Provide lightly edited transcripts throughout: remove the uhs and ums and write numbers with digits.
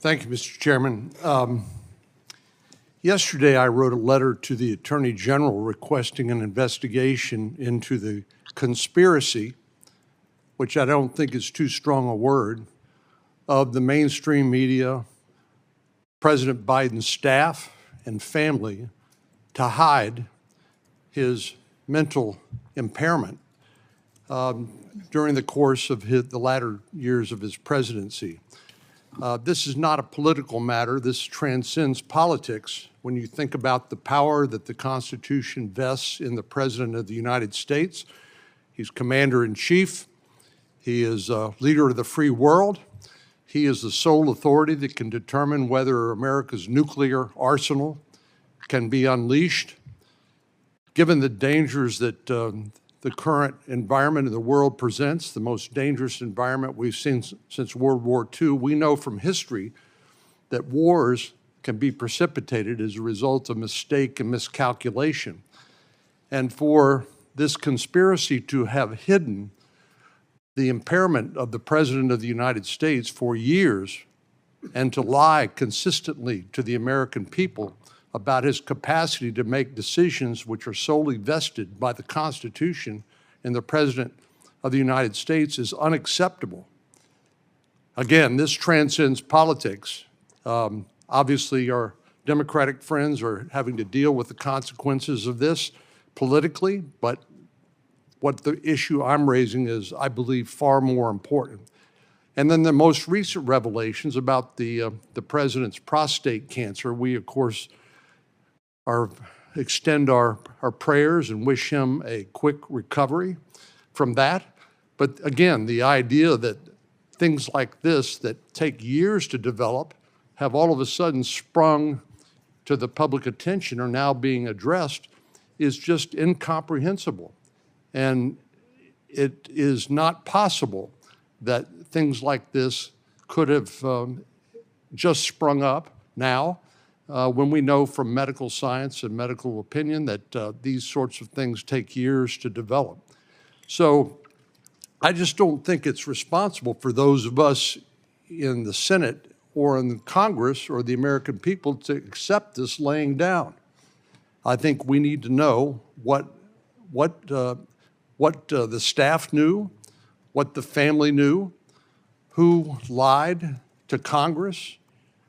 Thank you, Mr. Chairman. Yesterday, I wrote a letter to the Attorney General requesting an investigation into the conspiracy, which I don't think is too strong a word, of the mainstream media, President Biden's staff and family to hide his mental impairment during the course of the latter years of his presidency. This is not a political matter. This transcends politics. When you think about the power that the Constitution vests in the President of the United States, he's Commander-in-Chief. He is a leader of the free world. He is the sole authority that can determine whether America's nuclear arsenal can be unleashed. Given the dangers that the current environment in the world presents, the most dangerous environment we've seen since World War II, we know from history that wars can be precipitated as a result of mistake and miscalculation. And for this conspiracy to have hidden the impairment of the President of the United States for years and to lie consistently to the American people about his capacity to make decisions which are solely vested by the Constitution and the President of the United States is unacceptable. Again, this transcends politics. Obviously, our Democratic friends are having to deal with the consequences of this politically, but what the issue I'm raising is, I believe, far more important. And then the most recent revelations about the President's prostate cancer, we, of course, extend our prayers and wish him a quick recovery from that. But again, the idea that things like this that take years to develop have all of a sudden sprung to the public attention are now being addressed is just incomprehensible. And it is not possible that things like this could have just sprung up now when we know from medical science and medical opinion that these sorts of things take years to develop. So I just don't think it's responsible for those of us in the Senate or in the Congress or the American people to accept this laying down. I think we need to know what the staff knew, what the family knew, who lied to Congress,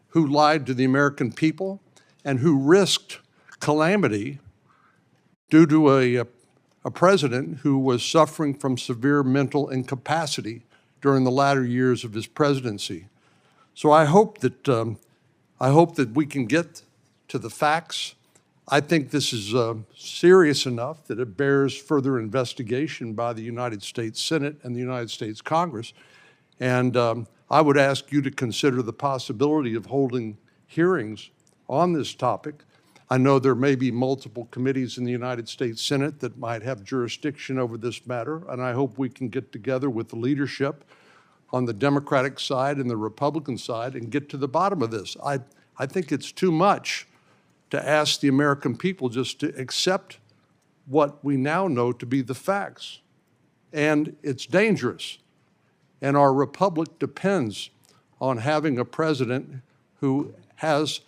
who lied to the American people, and who risked calamity due to a president who was suffering from severe mental incapacity during the latter years of his presidency. So I hope that we can get to the facts. I think this is serious enough that it bears further investigation by the United States Senate and the United States Congress. And I would ask you to consider the possibility of holding hearings on this topic. I know there may be multiple committees in the United States Senate that might have jurisdiction over this matter, and I hope we can get together with the leadership on the Democratic side and the Republican side and get to the bottom of this. I think it's too much to ask the American people just to accept what we now know to be the facts. And it's dangerous. And our republic depends on having a president who has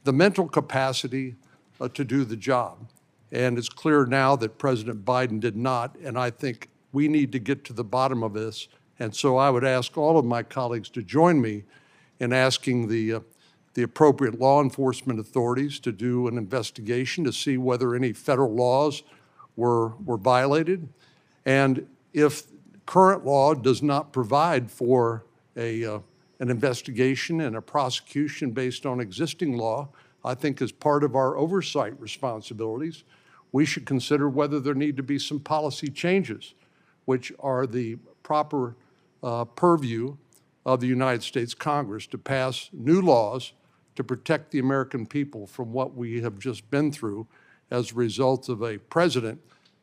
the mental capacity to do the job. And it's clear now that President Biden did not, and I think we need to get to the bottom of this. And so I would ask all of my colleagues to join me in asking the appropriate law enforcement authorities to do an investigation to see whether any federal laws were violated. And if current law does not provide for an investigation and a prosecution based on existing law, I think as part of our oversight responsibilities, we should consider whether there need to be some policy changes, which are the proper purview of the United States Congress to pass new laws to protect the American people from what we have just been through as a result of a president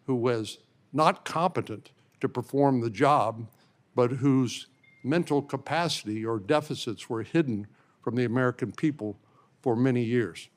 who was not competent to perform the job, but whose mental capacity or deficits were hidden from the American people for many years.